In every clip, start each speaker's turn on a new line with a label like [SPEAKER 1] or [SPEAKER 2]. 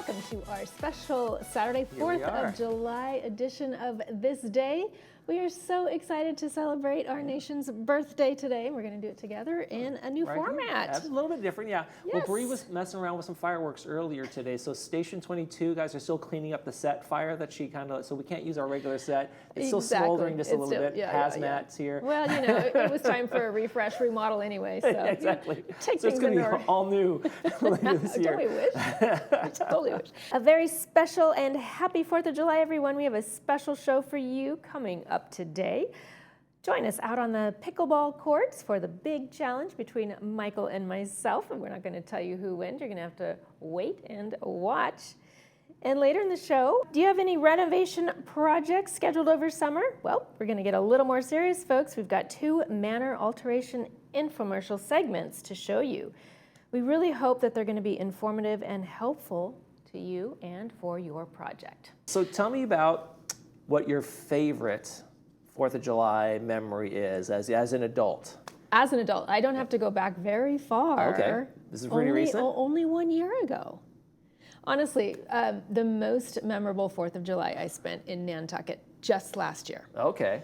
[SPEAKER 1] welcome to our special Saturday, 4th of July edition of This Day. We are so excited to celebrate our nation's birthday today. We're going to do it together in a new format.
[SPEAKER 2] That's a little bit different, yeah.
[SPEAKER 1] Yes.
[SPEAKER 2] Well, Bree was messing around with some fireworks earlier today. So Station 22, guys are still cleaning up the set fire that she so we can't use our regular set. It's still smoldering just a little bit. Hazmat's here.
[SPEAKER 1] Well, you know, it was time for a refresh, remodel anyway. So
[SPEAKER 2] exactly.
[SPEAKER 1] Take
[SPEAKER 2] so it's going to be all new later this year.
[SPEAKER 1] Don't we wish? Totally wish. A very special and happy 4th of July, everyone. We have a special show for you coming up today. Join us out on the pickleball courts for the big challenge between Michael and myself. And we're not going to tell you who wins. You're going to have to wait and watch. And later in the show, do you have any renovation projects scheduled over summer? Well, we're going to get a little more serious, folks. We've got 2 manor alteration infomercial segments to show you. We really hope that they're going to be informative and helpful to you and for your project.
[SPEAKER 2] So tell me about what your favorite 4th of July memory is as an adult.
[SPEAKER 1] As an adult, I don't have to go back very far.
[SPEAKER 2] Okay, this is pretty recent?
[SPEAKER 1] Only 1 year ago. Honestly, the most memorable 4th of July I spent in Nantucket just last year.
[SPEAKER 2] Okay.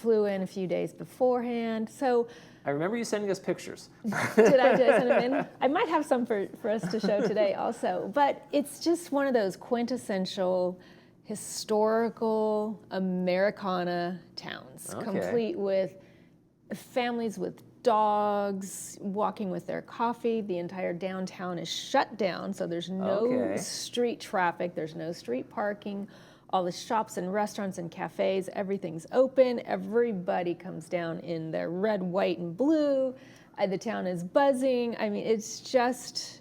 [SPEAKER 1] Flew in a few days beforehand, so...
[SPEAKER 2] I remember you sending us pictures.
[SPEAKER 1] Did I send them in? I might have some for us to show today also, but it's just one of those quintessential historical Americana towns, complete with families with dogs walking with their coffee. The entire downtown is shut down, so there's no street traffic, there's no street parking. All the shops and restaurants and cafes, everything's open. Everybody comes down in their red, white, and blue. The town is buzzing. I mean, it's just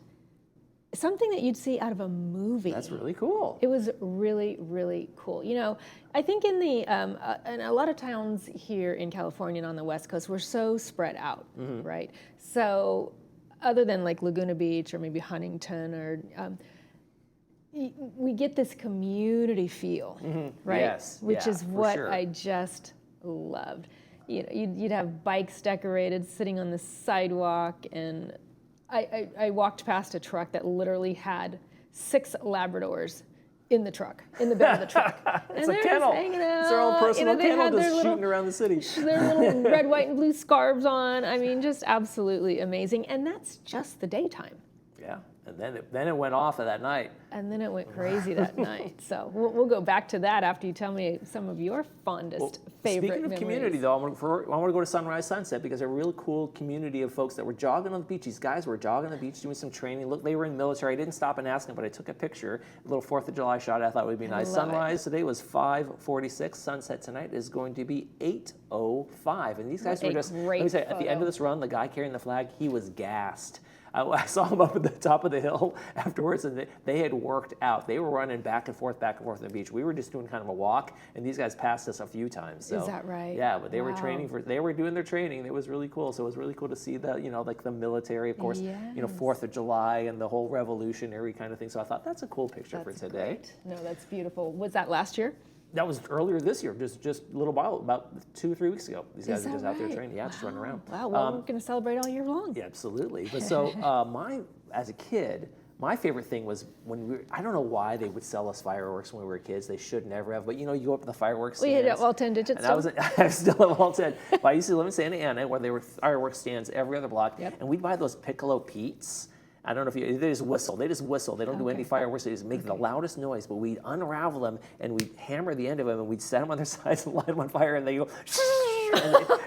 [SPEAKER 1] something that you'd see out of a movie.
[SPEAKER 2] That's really cool.
[SPEAKER 1] It was really, really cool. You know, I think in a lot of towns here in California and on the West Coast, we're so spread out, right? So other than like Laguna Beach or maybe Huntington or... we get this community feel, right?
[SPEAKER 2] Yes,
[SPEAKER 1] which is what
[SPEAKER 2] sure.
[SPEAKER 1] I just loved. You know, you'd have bikes decorated sitting on the sidewalk, and I walked past a truck that literally had 6 Labradors in the truck, in the bed of the truck.
[SPEAKER 2] It's
[SPEAKER 1] and
[SPEAKER 2] a kennel.
[SPEAKER 1] Hanging out.
[SPEAKER 2] It's their own personal kennel just shooting around the city.
[SPEAKER 1] Their little red, white, and blue scarves on. I mean, just absolutely amazing. And that's just the daytime.
[SPEAKER 2] Yeah. And then it went off of that night.
[SPEAKER 1] And then it went crazy that night. So we'll go back to that after you tell me some of your fondest favorite
[SPEAKER 2] Speaking of
[SPEAKER 1] memories. Community,
[SPEAKER 2] though, I want to go to Sunrise Sunset because they're a really cool community of folks that were jogging on the beach. These guys were jogging on the beach doing some training. Look, they were in the military. I didn't stop and ask them, but I took a picture, a little 4th of July shot I thought would be nice. Sunrise today was 5:46. Sunset tonight is going to be 8:05. And these guys were just, let me say, at the end of this run, the guy carrying the flag, he was gassed. I saw them up at the top of the hill afterwards, and they had worked out. They were running back and forth on the beach. We were just doing kind of a walk, and these guys passed us a few times. So,
[SPEAKER 1] is that right?
[SPEAKER 2] Yeah, but they were they were doing their training. It was really cool. So it was really cool to see the, like the military, of course, 4th of July and the whole revolutionary kind of thing. So I thought that's a cool picture for today.
[SPEAKER 1] Great. No, that's beautiful. Was that last year?
[SPEAKER 2] That was earlier this year, just a little while, about 2 or 3 weeks ago. These guys are just out there training, just running around.
[SPEAKER 1] Wow, well, we're going to celebrate all year long.
[SPEAKER 2] Yeah, absolutely. But so as a kid, my favorite thing was when I don't know why they would sell us fireworks when we were kids. They should never have. But you go up to the fireworks stands.
[SPEAKER 1] We had all 10 digits.
[SPEAKER 2] I still have all 10. But I used to live in Santa Ana where there were fireworks stands every other block. Yep. And we'd buy those Piccolo Petes. I don't know if they just whistle. They just whistle. They don't do any fireworks. They just make the loudest noise. But we'd unravel them and we'd hammer the end of them and we'd set them on their sides and light them on fire and they go.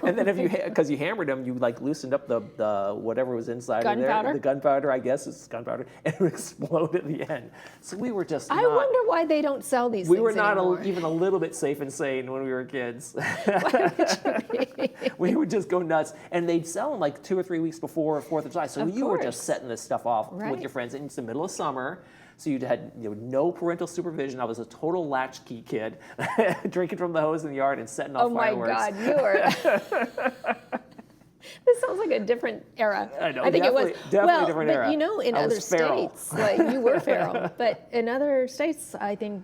[SPEAKER 2] and then because you hammered them, you like loosened up the whatever was inside of there. The gunpowder, I guess it's gunpowder, and it would explode at the end. So we were just. I
[SPEAKER 1] wonder why they don't sell these.
[SPEAKER 2] We were not even a little bit safe and sane when we were kids.
[SPEAKER 1] Why would you be?
[SPEAKER 2] We would just go nuts, and they'd sell them like 2 or 3 weeks before 4th of July. So you were just setting this stuff off with your friends. And it's the middle of summer. So you had no parental supervision. I was a total latchkey kid, drinking from the hose in the yard and setting off fireworks.
[SPEAKER 1] Oh my God, you were. This sounds like a different era.
[SPEAKER 2] I know.
[SPEAKER 1] I think it was
[SPEAKER 2] definitely a different era.
[SPEAKER 1] In other states, like you were feral, but in other states, I think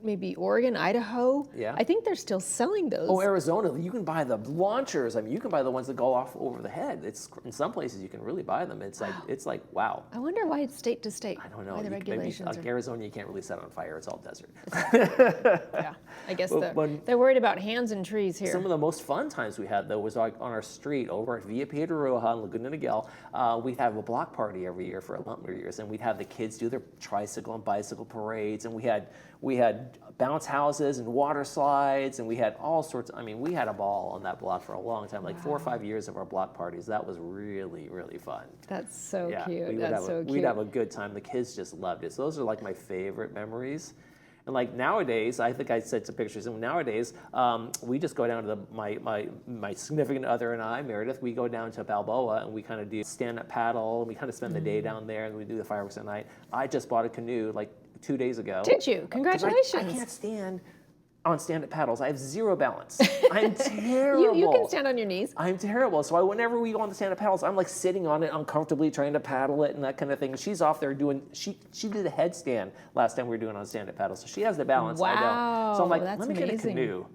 [SPEAKER 1] maybe Oregon, Idaho.
[SPEAKER 2] Yeah.
[SPEAKER 1] I think they're still selling those.
[SPEAKER 2] Oh, Arizona, you can buy the launchers. I mean, you can buy the ones that go off over the head. It's in some places you can really buy them. It's like wow.
[SPEAKER 1] I wonder why it's state to state.
[SPEAKER 2] I don't know.
[SPEAKER 1] Why the regulations
[SPEAKER 2] maybe, like Arizona, you can't really set on fire. It's all desert.
[SPEAKER 1] Yeah, I guess they're worried about hands and trees here.
[SPEAKER 2] Some of the most fun times we had, though, was like on our street over at Villa Piedra Roja in Laguna Niguel. We'd have a block party every year for a number of years, and we'd have the kids do their tricycle and bicycle parades, and we had bounce houses and water slides, and we had all sorts. I mean, we had a ball on that block for a long time, like 4 or 5 years of our block parties. That was really, really fun.
[SPEAKER 1] That's so cute.
[SPEAKER 2] We'd have a good time. The kids just loved it. So those are like my favorite memories. And like nowadays, I think I sent some pictures. And nowadays, we just go down to my significant other and I, Meredith. We go down to Balboa and we kind of do stand-up paddle. And we kind of spend the day down there, and we do the fireworks at night. I just bought a canoe like 2 days ago.
[SPEAKER 1] Did you? Congratulations!
[SPEAKER 2] I can't stand on stand-up paddles. I have zero balance. I'm terrible.
[SPEAKER 1] You can stand on your knees.
[SPEAKER 2] I'm terrible. So whenever we go on the stand-up paddles, I'm like sitting on it uncomfortably, trying to paddle it and that kind of thing. She's off there doing. She did a headstand last time we were doing on stand-up paddles, so she has the balance.
[SPEAKER 1] Wow,
[SPEAKER 2] I don't. So I'm like,
[SPEAKER 1] that's
[SPEAKER 2] let me get a
[SPEAKER 1] amazing.
[SPEAKER 2] canoe,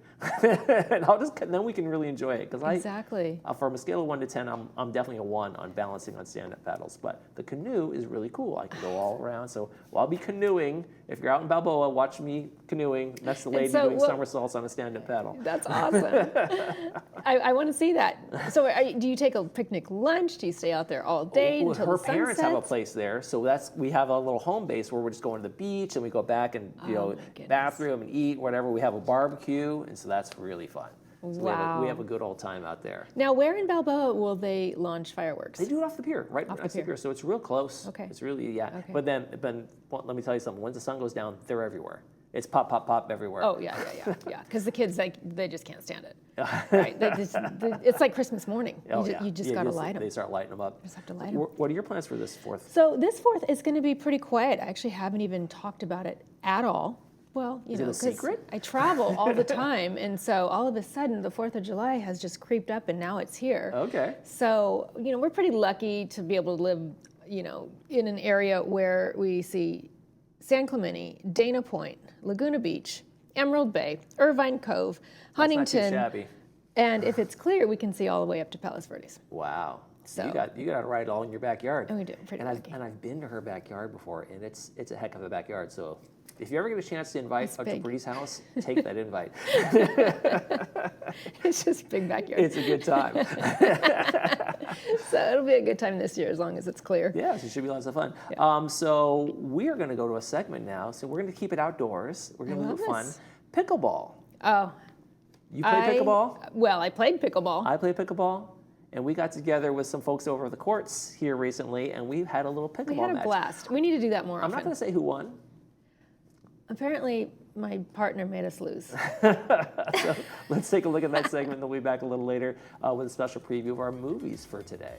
[SPEAKER 2] and then we can really enjoy it. Because
[SPEAKER 1] Exactly.
[SPEAKER 2] from a scale of 1 to 10, I'm definitely a 1 on balancing on stand-up paddles. But the canoe is really cool. I can go all around. So I'll be canoeing. If you're out in Balboa, watch me canoeing. That's the lady doing somersaults on a stand-up paddle.
[SPEAKER 1] That's awesome. I want to see that. So do you take a picnic lunch? Do you stay out there all day until
[SPEAKER 2] her
[SPEAKER 1] the sun
[SPEAKER 2] parents have a
[SPEAKER 1] sets?
[SPEAKER 2] place there, so we have a little home base where we're just going to the beach and we go back and bathroom and eat whatever. We have a barbecue, and so that's really fun. So
[SPEAKER 1] Wow.
[SPEAKER 2] we have a good old time out there.
[SPEAKER 1] Now, where in Balboa will they launch fireworks?
[SPEAKER 2] They do it off the pier, right
[SPEAKER 1] Off the
[SPEAKER 2] next to the pier, so it's real close.
[SPEAKER 1] Okay.
[SPEAKER 2] It's really
[SPEAKER 1] Okay.
[SPEAKER 2] But then well, let me tell you something. Once the sun goes down, they're everywhere. It's pop, pop, pop everywhere.
[SPEAKER 1] Oh yeah. Because the kids they just can't stand it. Right? It's like Christmas morning. You just got to light them.
[SPEAKER 2] They start lighting them up.
[SPEAKER 1] You just have to light them.
[SPEAKER 2] What are your plans for this 4th?
[SPEAKER 1] So this 4th is going to be pretty quiet. I actually haven't even talked about it at all. Well,
[SPEAKER 2] Is it a secret?
[SPEAKER 1] I travel all the time, and so all of a sudden the 4th of July has just creeped up, and now it's here.
[SPEAKER 2] Okay.
[SPEAKER 1] So we're pretty lucky to be able to live, in an area where we see San Clemente, Dana Point, Laguna Beach, Emerald Bay, Irvine Cove, Huntington.
[SPEAKER 2] That's not too shabby.
[SPEAKER 1] And if it's clear, we can see all the way up to Palos Verdes.
[SPEAKER 2] Wow.
[SPEAKER 1] So
[SPEAKER 2] you got to ride all in your backyard.
[SPEAKER 1] And we do. Pretty lucky.
[SPEAKER 2] I've been to her backyard before, and it's a heck of a backyard. So if you ever get a chance to invite up to Bree's house, take that invite.
[SPEAKER 1] It's just a big backyard.
[SPEAKER 2] It's a good time.
[SPEAKER 1] So it'll be a good time this year as long as it's clear.
[SPEAKER 2] Yeah, so it should be lots of fun.
[SPEAKER 1] Yeah.
[SPEAKER 2] So we're going to go to a segment now. So we're going to keep it outdoors. We're going to do fun.
[SPEAKER 1] this.
[SPEAKER 2] Pickleball.
[SPEAKER 1] Oh.
[SPEAKER 2] You play pickleball?
[SPEAKER 1] Well, I played pickleball.
[SPEAKER 2] I play pickleball. And we got together with some folks over at the courts here recently, and we had a little pickleball match.
[SPEAKER 1] We had a blast. We need to do that more often.
[SPEAKER 2] I'm not going to say who won.
[SPEAKER 1] Apparently, my partner made us lose.
[SPEAKER 2] So let's take a look at that segment, and then we'll be back a little later with a special preview of our movies for today.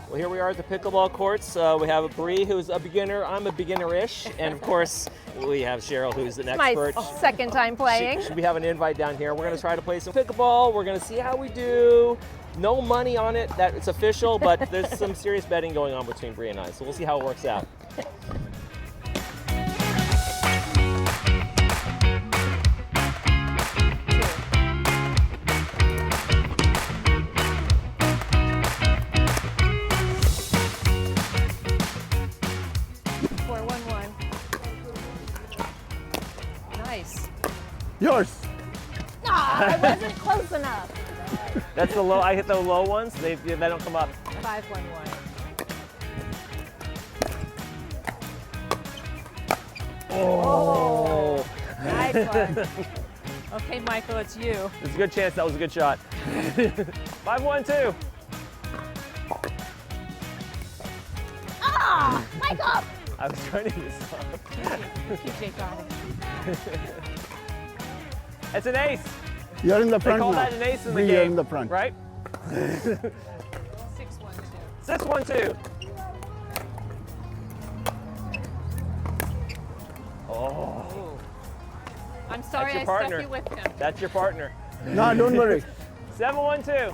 [SPEAKER 2] Well, here we are at the pickleball courts. We have Bree, who's a beginner. I'm a beginner-ish. And of course, we have Cheryl, who's an expert.
[SPEAKER 3] My second time playing.
[SPEAKER 2] We have an invite down here. We're going to try to play some pickleball. We're going to see how we do. No money on it, that it's official, but there's some serious betting going on between Bree and I. So we'll see how it works out.
[SPEAKER 4] Yours.
[SPEAKER 3] I wasn't close enough.
[SPEAKER 2] That's the low. I hit the low ones. They don't come up.
[SPEAKER 3] 511.
[SPEAKER 2] Oh.
[SPEAKER 3] Nice one. Okay, Michael, it's you.
[SPEAKER 2] There's a good chance that was a good shot. 5-1-2.
[SPEAKER 3] Ah, Michael.
[SPEAKER 2] I was trying to do something.
[SPEAKER 3] PJ got it.
[SPEAKER 2] It's an ace.
[SPEAKER 4] You're in the front
[SPEAKER 2] They call
[SPEAKER 4] now.
[SPEAKER 2] that an ace in the
[SPEAKER 4] Bree,
[SPEAKER 2] game.
[SPEAKER 4] You're in the front.
[SPEAKER 2] Right?
[SPEAKER 3] 612.
[SPEAKER 2] 6-1-2. Oh.
[SPEAKER 3] I'm sorry
[SPEAKER 4] That's
[SPEAKER 3] I
[SPEAKER 4] your
[SPEAKER 3] stuck
[SPEAKER 4] partner.
[SPEAKER 3] you with him.
[SPEAKER 4] That's your partner.
[SPEAKER 5] No, don't worry.
[SPEAKER 4] 712.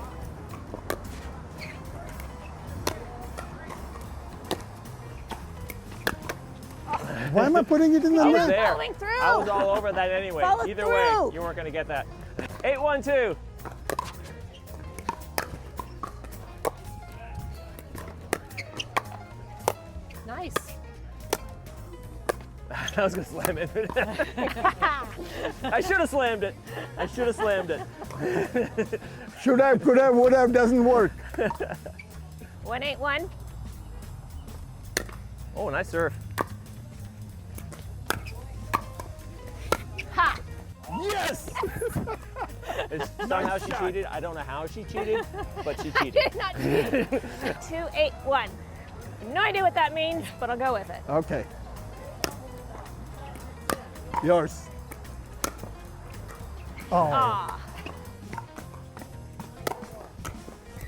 [SPEAKER 5] Why am I putting it in the
[SPEAKER 4] I was
[SPEAKER 5] net?
[SPEAKER 4] there.
[SPEAKER 1] Following through.
[SPEAKER 4] I was all over that anyway.
[SPEAKER 1] Follow
[SPEAKER 4] Either
[SPEAKER 1] through.
[SPEAKER 4] way, you weren't going to get that. 812.
[SPEAKER 3] Nice.
[SPEAKER 4] I was going to slam it. I should have slammed it. I should have slammed it.
[SPEAKER 5] Should have, could have, would have, doesn't work.
[SPEAKER 1] 181.
[SPEAKER 4] Oh, nice serve.
[SPEAKER 1] Ha!
[SPEAKER 5] Yes!
[SPEAKER 4] Somehow she cheated. I don't know how she cheated, but she cheated.
[SPEAKER 1] Did not cheat. 281. No idea what that means, but I'll go with it.
[SPEAKER 5] Okay. Yours. Oh,
[SPEAKER 1] Ah.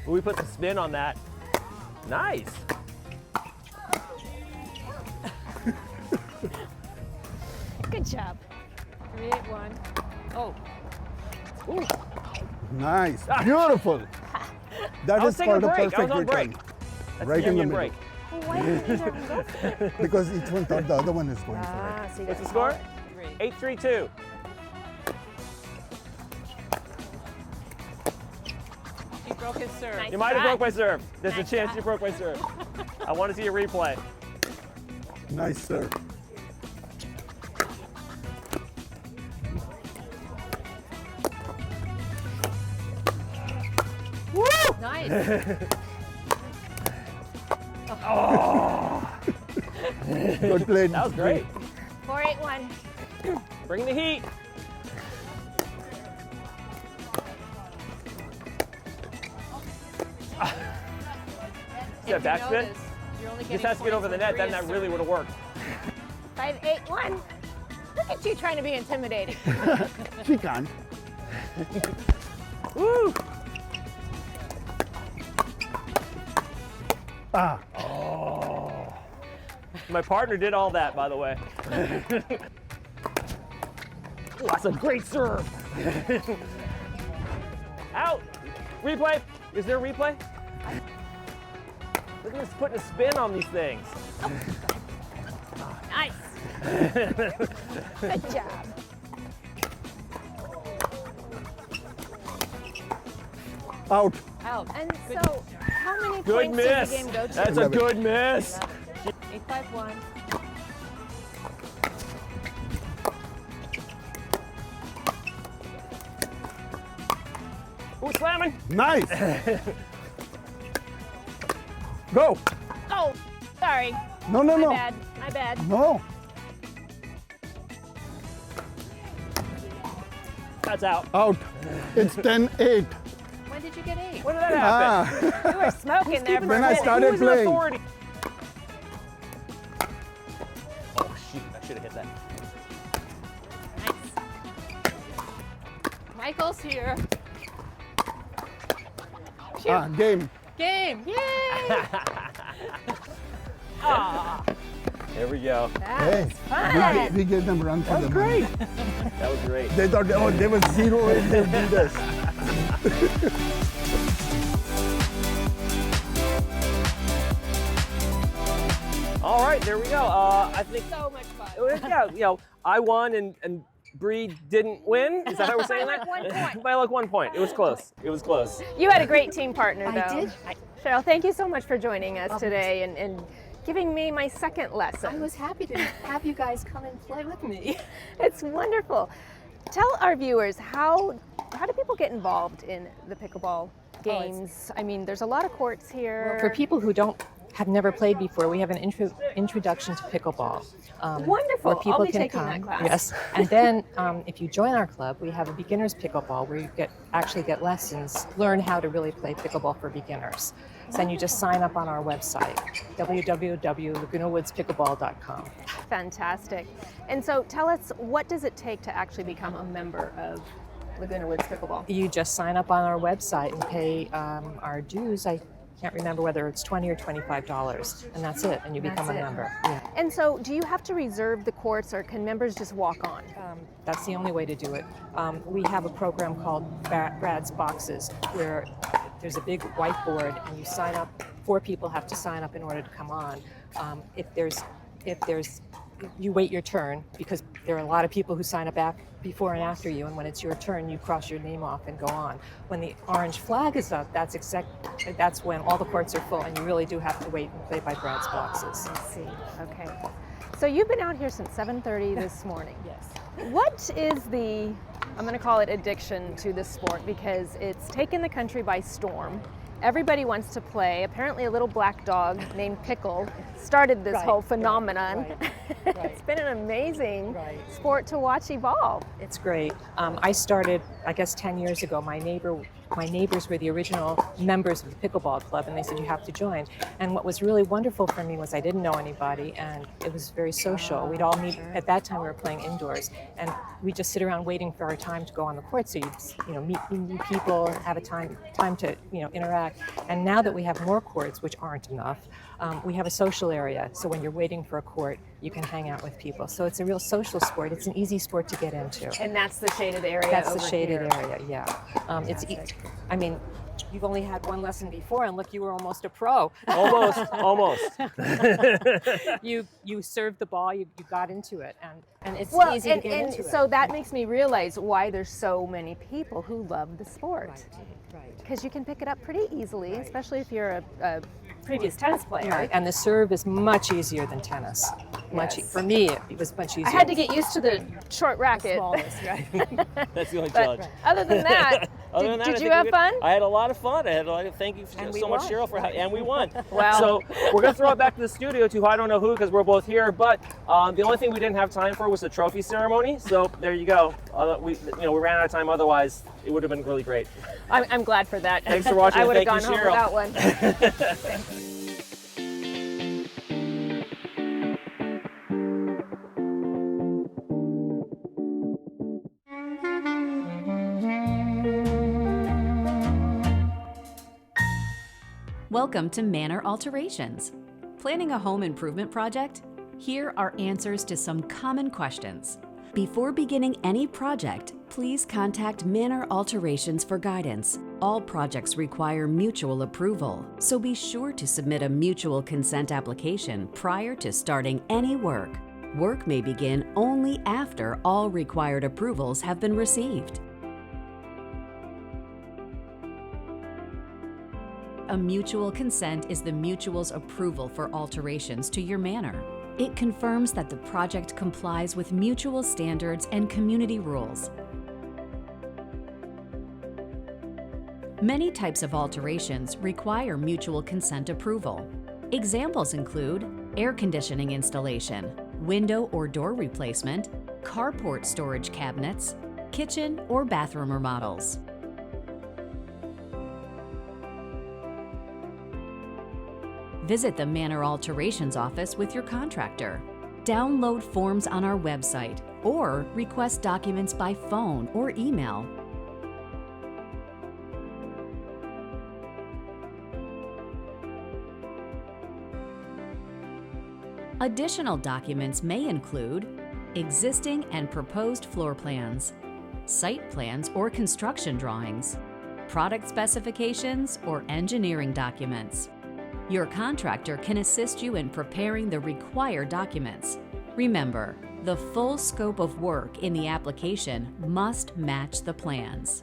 [SPEAKER 4] We put the spin on that. Nice.
[SPEAKER 1] Good job.
[SPEAKER 3] 381. Oh,
[SPEAKER 4] Ooh.
[SPEAKER 5] nice. Beautiful. That
[SPEAKER 4] I was
[SPEAKER 5] is
[SPEAKER 4] taking a
[SPEAKER 5] called a
[SPEAKER 4] break. I was
[SPEAKER 5] perfect
[SPEAKER 4] on break.
[SPEAKER 5] return.
[SPEAKER 4] That's
[SPEAKER 5] Right
[SPEAKER 4] the
[SPEAKER 5] in the
[SPEAKER 4] union
[SPEAKER 5] middle.
[SPEAKER 4] break.
[SPEAKER 1] Well, why didn't either of them go for it?
[SPEAKER 5] Because each one thought the other one is going for
[SPEAKER 1] Ah, so you
[SPEAKER 4] What's the
[SPEAKER 1] got
[SPEAKER 4] score?
[SPEAKER 3] 3.
[SPEAKER 4] 832.
[SPEAKER 3] He broke his serve.
[SPEAKER 1] Nice.
[SPEAKER 4] You might have
[SPEAKER 1] shot.
[SPEAKER 4] broke my serve. There's
[SPEAKER 1] Nice
[SPEAKER 4] a chance
[SPEAKER 1] shot.
[SPEAKER 4] you broke my serve. I want to see a replay.
[SPEAKER 5] it. Nice, sir.
[SPEAKER 3] Nice.
[SPEAKER 5] Good play.
[SPEAKER 4] That was great.
[SPEAKER 1] 481.
[SPEAKER 4] Bring the heat. Is that backspin?
[SPEAKER 3] You're only
[SPEAKER 4] Just
[SPEAKER 3] getting
[SPEAKER 4] has to get over the net, then that really would have worked.
[SPEAKER 1] 581. Look at you trying to be intimidating.
[SPEAKER 5] She can.
[SPEAKER 4] Woo!
[SPEAKER 5] Ah,
[SPEAKER 4] My partner did all that, by the way. Ooh, that's a great serve. Out. Replay. Is there a replay? Look at us putting a spin on these things.
[SPEAKER 1] Nice. Good job.
[SPEAKER 5] out.
[SPEAKER 3] Out.
[SPEAKER 1] And so, how many
[SPEAKER 4] Good
[SPEAKER 1] points
[SPEAKER 4] miss.
[SPEAKER 1] does the game go to?
[SPEAKER 4] That's a good miss.
[SPEAKER 3] 851.
[SPEAKER 4] Ooh, slamming.
[SPEAKER 5] Nice. Go.
[SPEAKER 1] Oh, sorry.
[SPEAKER 5] No, no,
[SPEAKER 1] My
[SPEAKER 5] no.
[SPEAKER 1] bad. My bad.
[SPEAKER 5] No.
[SPEAKER 4] That's out.
[SPEAKER 5] Out. It's 10-8.
[SPEAKER 3] When did you get 8?
[SPEAKER 4] When did that happen?
[SPEAKER 5] Ah.
[SPEAKER 1] You were smoking there for
[SPEAKER 5] When
[SPEAKER 1] a
[SPEAKER 5] I
[SPEAKER 1] minute.
[SPEAKER 5] started
[SPEAKER 4] Who's in
[SPEAKER 5] playing.
[SPEAKER 4] authority? Oh shoot! I should have hit that.
[SPEAKER 3] Michael's here.
[SPEAKER 5] Ah, game.
[SPEAKER 3] Game. Yay!
[SPEAKER 4] There we go.
[SPEAKER 5] Hey,
[SPEAKER 1] fun.
[SPEAKER 5] we gave them a run for
[SPEAKER 4] That was
[SPEAKER 5] the money.
[SPEAKER 4] great. That was great.
[SPEAKER 5] They thought, oh, they were 0 if they do this.
[SPEAKER 4] All right, there we go. I think,
[SPEAKER 1] So much fun.
[SPEAKER 4] yeah, you know, I won and Bree didn't win. Is that how we're saying
[SPEAKER 1] By
[SPEAKER 4] that?
[SPEAKER 1] like 1 point.
[SPEAKER 4] By like 1 point. It was close. It was close.
[SPEAKER 1] You had a great team partner, though.
[SPEAKER 3] I did.
[SPEAKER 1] Cheryl, thank you so much for joining us today and giving me my second lesson.
[SPEAKER 6] I was happy to have you guys come and play with me.
[SPEAKER 1] It's wonderful. Tell our viewers how do people get involved in the pickleball games? I mean, there's a lot of courts here.
[SPEAKER 6] For people who have never played before, we have an introduction to pickleball.
[SPEAKER 1] Wonderful.
[SPEAKER 6] Where people
[SPEAKER 1] I'll be
[SPEAKER 6] can
[SPEAKER 1] taking
[SPEAKER 6] come.
[SPEAKER 1] that class.
[SPEAKER 6] Yes, and then if you join our club, we have a beginners pickleball where you actually get lessons, learn how to really play pickleball for beginners. So then you just sign up on our website, www.lagunawoodspickleball.com.
[SPEAKER 1] Fantastic. And so tell us, what does it take to actually become a member of Laguna Woods Pickleball?
[SPEAKER 6] You just sign up on our website and pay our dues. I can't remember whether it's $20 or $25, and that's it, and you become a member. Yeah.
[SPEAKER 1] And so, do you have to reserve the courts, or can members just walk on?
[SPEAKER 6] That's the only way to do it. We have a program called Brad's Boxes, where there's a big whiteboard, and you sign up. 4 people have to sign up in order to come on. You wait your turn, because there are a lot of people who sign up before and after you, and when it's your turn, you cross your name off and go on. When the orange flag is up, that's when all the courts are full, and you really do have to wait and play by Brad's Boxes.
[SPEAKER 1] I see. Okay. So you've been out here since 7:30 this morning.
[SPEAKER 6] Yes.
[SPEAKER 1] What is the, I'm going to call it addiction to this sport, because it's taken the country by storm. Everybody wants to play. Apparently a little black dog named Pickle started this whole phenomenon.
[SPEAKER 6] Right.
[SPEAKER 1] It's been an amazing sport to watch evolve.
[SPEAKER 6] It's great. I started, I guess, 10 years ago. My neighbors were the original members of the pickleball club, and they said, you have to join. And what was really wonderful for me was I didn't know anybody, and it was very social. We'd all meet, at that time we were playing indoors, and we'd just sit around waiting for our time to go on the court. So you'd meet new people, have a time to interact. And now that we have more courts, which aren't enough, we have a social area. So when you're waiting for a court, you can hang out with people. So it's a real social sport. It's an easy sport to get into.
[SPEAKER 1] And that's the shaded area.
[SPEAKER 6] That's the
[SPEAKER 1] over
[SPEAKER 6] shaded
[SPEAKER 1] here.
[SPEAKER 6] area, yeah. I mean, you've only had one lesson before, and look, you were almost a pro.
[SPEAKER 4] Almost.
[SPEAKER 6] You served the ball, you got into it, and it's
[SPEAKER 1] Well,
[SPEAKER 6] easy to get into it.
[SPEAKER 1] so that makes me realize why there's so many people who love the sport.
[SPEAKER 6] Right.
[SPEAKER 1] Because you can pick it up pretty easily, especially if you're a previous tennis player.
[SPEAKER 6] Right. And the serve is much easier than tennis. For me, it was much easier.
[SPEAKER 1] I had to get used to the short racket.
[SPEAKER 6] smallest, right?
[SPEAKER 4] That's the only
[SPEAKER 1] But
[SPEAKER 4] challenge.
[SPEAKER 1] other than that,
[SPEAKER 4] Other than that, I
[SPEAKER 1] did you
[SPEAKER 4] think
[SPEAKER 1] have
[SPEAKER 4] we
[SPEAKER 1] fun?
[SPEAKER 4] I had a lot of fun. Thank you
[SPEAKER 6] And we
[SPEAKER 4] so much,
[SPEAKER 6] won.
[SPEAKER 4] Cheryl, and we won.
[SPEAKER 1] Wow.
[SPEAKER 4] So we're gonna throw it back to the studio to I don't know who, because we're both here. But the only thing we didn't have time for was the trophy ceremony. So there you go. We ran out of time. Otherwise, it would have been really great.
[SPEAKER 1] I'm glad for that.
[SPEAKER 4] Thanks for watching.
[SPEAKER 1] I would have
[SPEAKER 4] Thank
[SPEAKER 1] gone
[SPEAKER 4] you,
[SPEAKER 1] home
[SPEAKER 4] Cheryl.
[SPEAKER 1] without one.
[SPEAKER 7] Welcome to Manor Alterations. Planning a home improvement project? Here are answers to some common questions. Before beginning any project, please contact Manor Alterations for guidance. All projects require mutual approval, so be sure to submit a mutual consent application prior to starting any work. Work may begin only after all required approvals have been received. A mutual consent is the mutual's approval for alterations to your manor. It confirms that the project complies with mutual standards and community rules. Many types of alterations require mutual consent approval. Examples include air conditioning installation, window or door replacement, carport storage cabinets, kitchen or bathroom remodels. Visit the Manor Alterations office with your contractor. Download forms on our website or request documents by phone or email. Additional documents may include existing and proposed floor plans, site plans or construction drawings, product specifications or engineering documents. Your contractor can assist you in preparing the required documents. Remember, the full scope of work in the application must match the plans.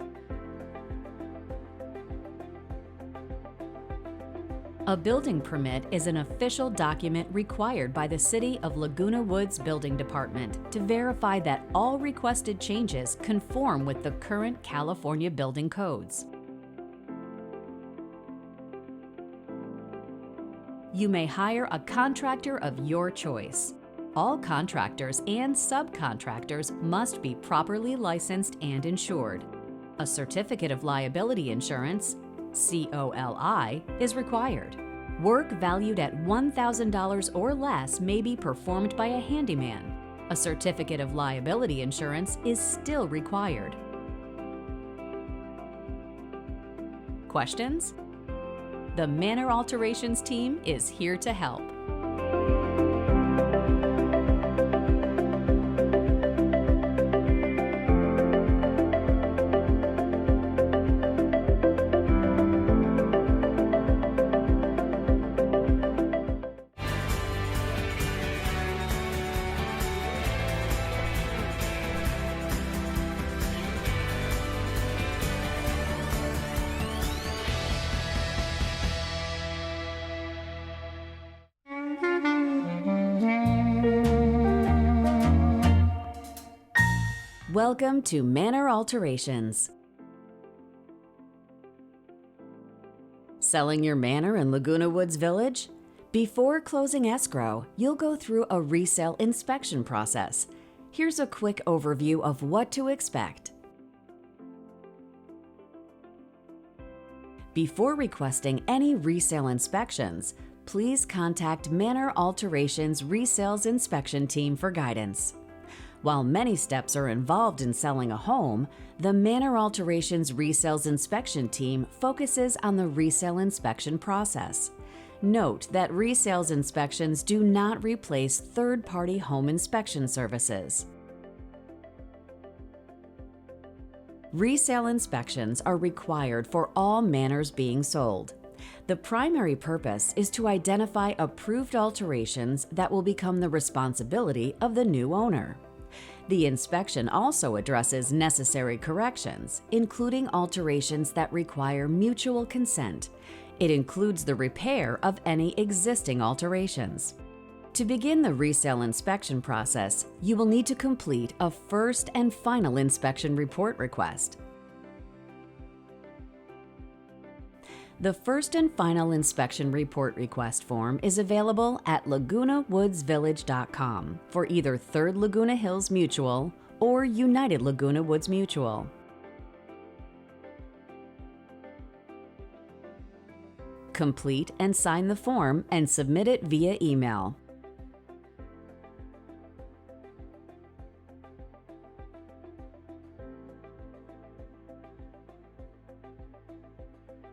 [SPEAKER 7] A building permit is an official document required by the City of Laguna Woods Building Department to verify that all requested changes conform with the current California building codes. You may hire a contractor of your choice. All contractors and subcontractors must be properly licensed and insured. A certificate of liability insurance, COLI, is required. Work valued at $1,000 or less may be performed by a handyman. A certificate of liability insurance is still required. Questions? the Manor Alterations team is here to help. Welcome to Manor Alterations. Selling your manor in Laguna Woods Village? Before closing escrow, you'll go through a resale inspection process. Here's a quick overview of what to expect. Before requesting any resale inspections, please contact Manor Alterations Resales Inspection Team for guidance. While many steps are involved in selling a home, the Manor Alterations Resales Inspection Team focuses on the resale inspection process. Note that resales inspections do not replace third-party home inspection services. Resale inspections are required for all manors being sold. The primary purpose is to identify approved alterations that will become the responsibility of the new owner. The inspection also addresses necessary corrections, including alterations that require mutual consent. It includes the repair of any existing alterations. To begin the resale inspection process, you will need to complete a first and final inspection report request. The first and final inspection report request form is available at lagunawoodsvillage.com for either Third Laguna Hills Mutual or United Laguna Woods Mutual. Complete and sign the form and submit it via email.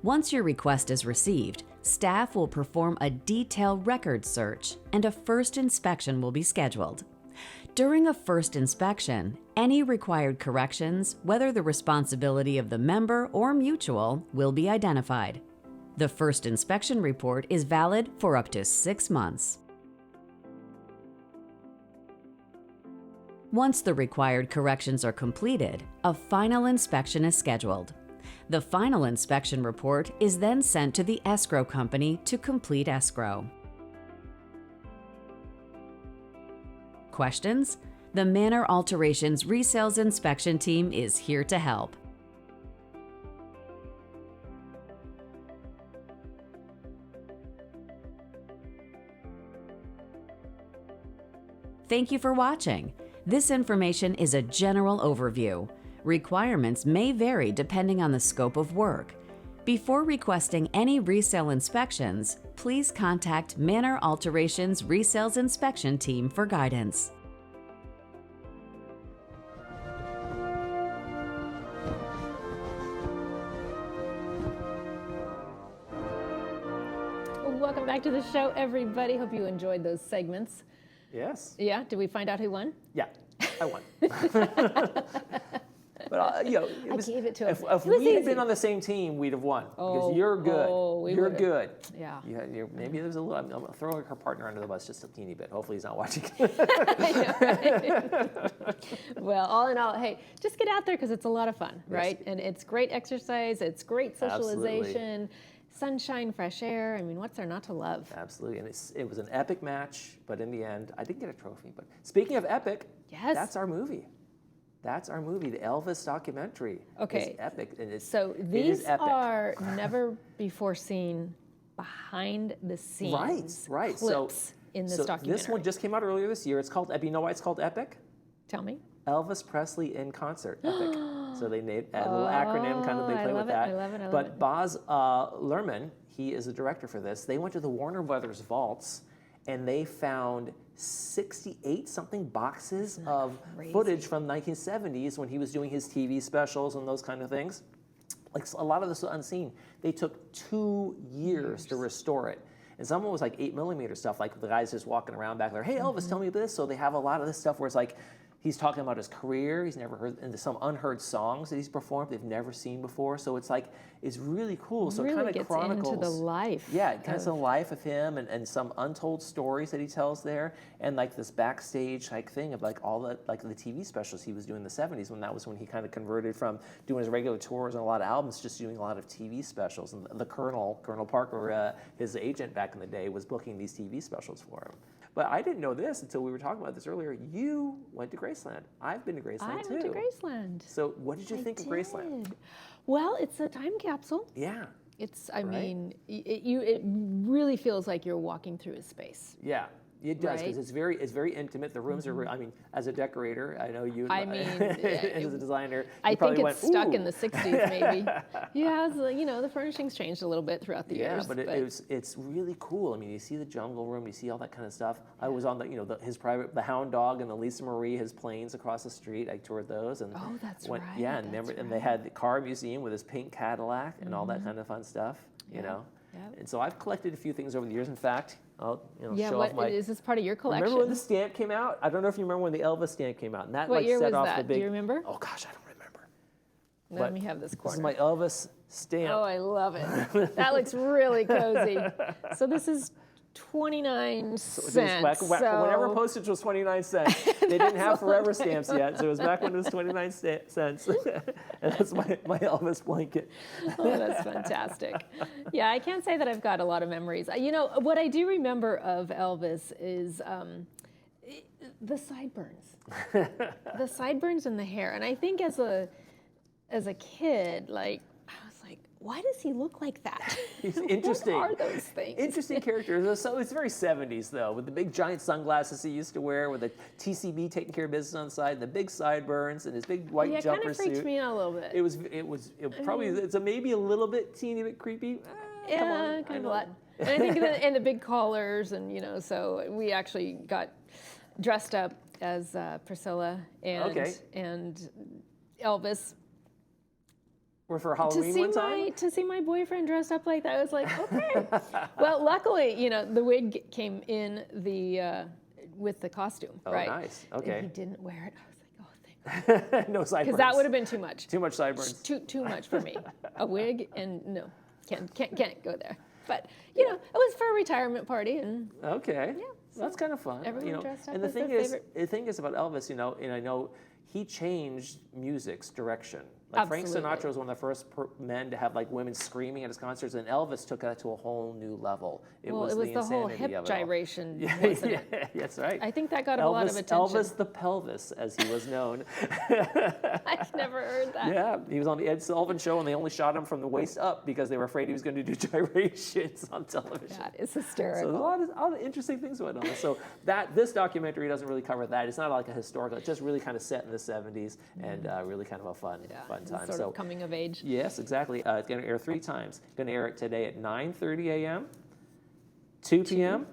[SPEAKER 7] Once your request is received, staff will perform a detailed record search and a first inspection will be scheduled. During a first inspection, any required corrections, whether the responsibility of the member or mutual, will be identified. The first inspection report is valid for up to 6 months. Once the required corrections are completed, a final inspection is scheduled. The final inspection report is then sent to the escrow company to complete escrow. Questions? The Manor Alterations Resales Inspection Team is here to help. Thank you for watching. This information is a general overview. Requirements may vary depending on the scope of work. Before requesting any resale inspections, please contact Manor Alterations Resales Inspection Team for guidance.
[SPEAKER 1] Welcome back to the show, everybody. Hope you enjoyed those segments.
[SPEAKER 2] Yes.
[SPEAKER 1] Yeah, did we find out who won?
[SPEAKER 2] Yeah, I won. But it was,
[SPEAKER 1] gave it to him.
[SPEAKER 2] If
[SPEAKER 1] It was
[SPEAKER 2] we had
[SPEAKER 1] easy.
[SPEAKER 2] been on the same team, we'd have won
[SPEAKER 1] Oh,
[SPEAKER 2] because you're good.
[SPEAKER 1] we
[SPEAKER 2] You're
[SPEAKER 1] would've.
[SPEAKER 2] good.
[SPEAKER 1] Yeah.
[SPEAKER 2] Maybe there's a little. I'm gonna throw her partner under the bus just a teeny bit. Hopefully he's not watching.
[SPEAKER 1] Well, all in all, hey, just get out there because it's a lot of fun,
[SPEAKER 2] Yes.
[SPEAKER 1] right? And it's great exercise, it's great
[SPEAKER 2] Absolutely.
[SPEAKER 1] socialization, sunshine, fresh air. I mean, what's there not to love?
[SPEAKER 2] Absolutely, and it was an epic match. But in the end, I didn't get a trophy. But speaking of epic,
[SPEAKER 1] Yes.
[SPEAKER 2] that's our movie. That's our movie, the Elvis documentary.
[SPEAKER 1] Okay.
[SPEAKER 2] It's epic. And it's,
[SPEAKER 1] So
[SPEAKER 2] it is
[SPEAKER 1] these
[SPEAKER 2] epic.
[SPEAKER 1] are never before seen behind the scenes
[SPEAKER 2] Right.
[SPEAKER 1] clips in this documentary.
[SPEAKER 2] This one just came out earlier this year. It's called, you know why it's called Epic?
[SPEAKER 1] Tell me.
[SPEAKER 2] Elvis Presley in concert, Epic. So they made a little acronym, kind of, they
[SPEAKER 1] I
[SPEAKER 2] play
[SPEAKER 1] love
[SPEAKER 2] with
[SPEAKER 1] it,
[SPEAKER 2] that.
[SPEAKER 1] I love it, I love
[SPEAKER 2] But
[SPEAKER 1] it.
[SPEAKER 2] Boz Luhrmann, he is the director for this. They went to the Warner Brothers vaults and they found 68 something boxes of
[SPEAKER 1] crazy?
[SPEAKER 2] footage from 1970s when he was doing his TV specials and those kind of things. like a lot of this was unseen. They took 2 years to restore it. And some of it was like 8mm stuff, like the guys just walking around back there, hey Elvis, tell me this. So they have a lot of this stuff where it's like, he's talking about his career, he's never heard, and some unheard songs that he's performed they've never seen before. So it's like, it's really cool. So
[SPEAKER 1] really
[SPEAKER 2] it kind
[SPEAKER 1] gets
[SPEAKER 2] of chronicles
[SPEAKER 1] into the life.
[SPEAKER 2] Yeah, it kind of the life of him and some untold stories that he tells there, and like this backstage like thing of like all the like the TV specials he was doing in the 70s, when that was when he kind of converted from doing his regular tours and a lot of albums, just doing a lot of TV specials. And the Colonel Parker, his agent back in the day, was booking these TV specials for him. But I didn't know this until we were talking about this earlier. You went to Graceland. I've been to Graceland too.
[SPEAKER 1] I went to Graceland.
[SPEAKER 2] So what did you think of Graceland?
[SPEAKER 1] Well, it's a time capsule.
[SPEAKER 2] Yeah.
[SPEAKER 1] It's, I mean, it really feels like you're walking through a space.
[SPEAKER 2] Yeah. It does, because
[SPEAKER 1] Right.
[SPEAKER 2] it's very intimate. The rooms are, I mean, as a decorator, I know you,
[SPEAKER 1] I mean,
[SPEAKER 2] as a designer, you
[SPEAKER 1] I
[SPEAKER 2] probably
[SPEAKER 1] think it's stuck in
[SPEAKER 2] "Ooh."
[SPEAKER 1] the 60s maybe. Yeah, so, you know, the furnishing's changed a little bit throughout the years.
[SPEAKER 2] Yeah, but it's really cool. I mean, you see the jungle room, you see all that kind of stuff. I was on the Hound Dog and the Lisa Marie, his planes across the street. I toured those, and
[SPEAKER 1] Oh, that's
[SPEAKER 2] went,
[SPEAKER 1] right,
[SPEAKER 2] yeah, and
[SPEAKER 1] that's
[SPEAKER 2] and they had the car museum with his pink Cadillac and all that kind of fun stuff. You know, and so I've collected a few things over the years. In fact, I'll show off my.
[SPEAKER 1] Is this part of your collection?
[SPEAKER 2] Remember when the stamp came out? I don't know if you remember when the Elvis stamp came out, and that
[SPEAKER 1] What year
[SPEAKER 2] set
[SPEAKER 1] was
[SPEAKER 2] off
[SPEAKER 1] that?
[SPEAKER 2] the big.
[SPEAKER 1] Do you remember?
[SPEAKER 2] Oh gosh, I don't remember.
[SPEAKER 1] Let me have this
[SPEAKER 2] This
[SPEAKER 1] corner.
[SPEAKER 2] is my Elvis stamp.
[SPEAKER 1] Oh, I love it. That looks really cozy. So this is 29 cents.
[SPEAKER 2] It was back whenever postage was 29 cents. They didn't have forever stamps yet, so it was back when it was 29 cents. And that's my Elvis blanket.
[SPEAKER 1] Oh, that's fantastic. Yeah, I can't say that I've got a lot of memories. You know, what I do remember of Elvis is the sideburns. The sideburns and the hair. And I think as a kid, like, I was like, why does he look like that?
[SPEAKER 2] He's interesting.
[SPEAKER 1] What are those things?
[SPEAKER 2] Interesting characters. So it's very 70s though, with the big giant sunglasses he used to wear, with the TCB taking care of business on the side, the big sideburns, and his big white
[SPEAKER 1] Yeah, it
[SPEAKER 2] jumper
[SPEAKER 1] kind of freaked
[SPEAKER 2] suit.
[SPEAKER 1] me out a little bit.
[SPEAKER 2] It probably it's maybe a little bit teeny bit creepy.
[SPEAKER 1] Yeah,
[SPEAKER 2] Come on,
[SPEAKER 1] kind of
[SPEAKER 2] know.
[SPEAKER 1] a lot. And I think and the big collars, and you know, so we actually got dressed up as Priscilla and Elvis.
[SPEAKER 2] Or for Halloween one time.
[SPEAKER 1] To see my boyfriend dressed up like that, I was like, okay. Well, luckily, you know, the wig came in with the costume,
[SPEAKER 2] Oh,
[SPEAKER 1] right?
[SPEAKER 2] nice. Okay.
[SPEAKER 1] And he didn't wear it. I was like, oh, thank God.
[SPEAKER 2] No sideburns.
[SPEAKER 1] Because that would have been too much.
[SPEAKER 2] Too much sideburns.
[SPEAKER 1] Too much for me. A wig and no, can't go there. But you know, it was for a retirement party, and
[SPEAKER 2] Okay.
[SPEAKER 1] Yeah,
[SPEAKER 2] So that's kind of fun.
[SPEAKER 1] everyone dressed up
[SPEAKER 2] and the
[SPEAKER 1] as their
[SPEAKER 2] thing is,
[SPEAKER 1] favorite.
[SPEAKER 2] the thing is about Elvis, you know, and I know he changed music's direction. Like Frank
[SPEAKER 1] Absolutely.
[SPEAKER 2] Sinatra was one of the first men to have like women screaming at his concerts, and Elvis took that to a whole new level. It was
[SPEAKER 1] the whole
[SPEAKER 2] insanity
[SPEAKER 1] hip
[SPEAKER 2] of it all.
[SPEAKER 1] gyration,
[SPEAKER 2] Yeah,
[SPEAKER 1] wasn't
[SPEAKER 2] yeah,
[SPEAKER 1] it?
[SPEAKER 2] that's right.
[SPEAKER 1] I think that got a lot of attention.
[SPEAKER 2] Elvis the Pelvis, as he was known.
[SPEAKER 1] I've never heard that.
[SPEAKER 2] Yeah, he was on the Ed Sullivan Show, and they only shot him from the waist up because they were afraid he was going to do gyrations on television.
[SPEAKER 1] That is
[SPEAKER 2] So
[SPEAKER 1] hysterical.
[SPEAKER 2] there's a lot of interesting things about Elvis. So this documentary doesn't really cover that. It's not like a historical. It's just really kind of set in the 70s and really kind of a fun time.
[SPEAKER 1] Sort of coming of age.
[SPEAKER 2] Yes, exactly. It's going to air 3 times. Going to air it today at 9:30 a.m., 2 p.m.,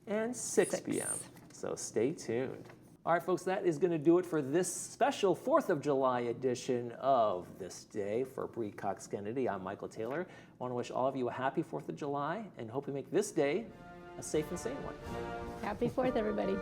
[SPEAKER 2] and 6 p.m. So stay tuned. All right, folks, that is going to do it for this special 4th of July edition of This Day. For Bree Cox Kennedy, I'm Michael Taylor. I want to wish all of you a happy 4th of July and hope you make this day a safe and sane one.
[SPEAKER 1] Happy 4th, everybody.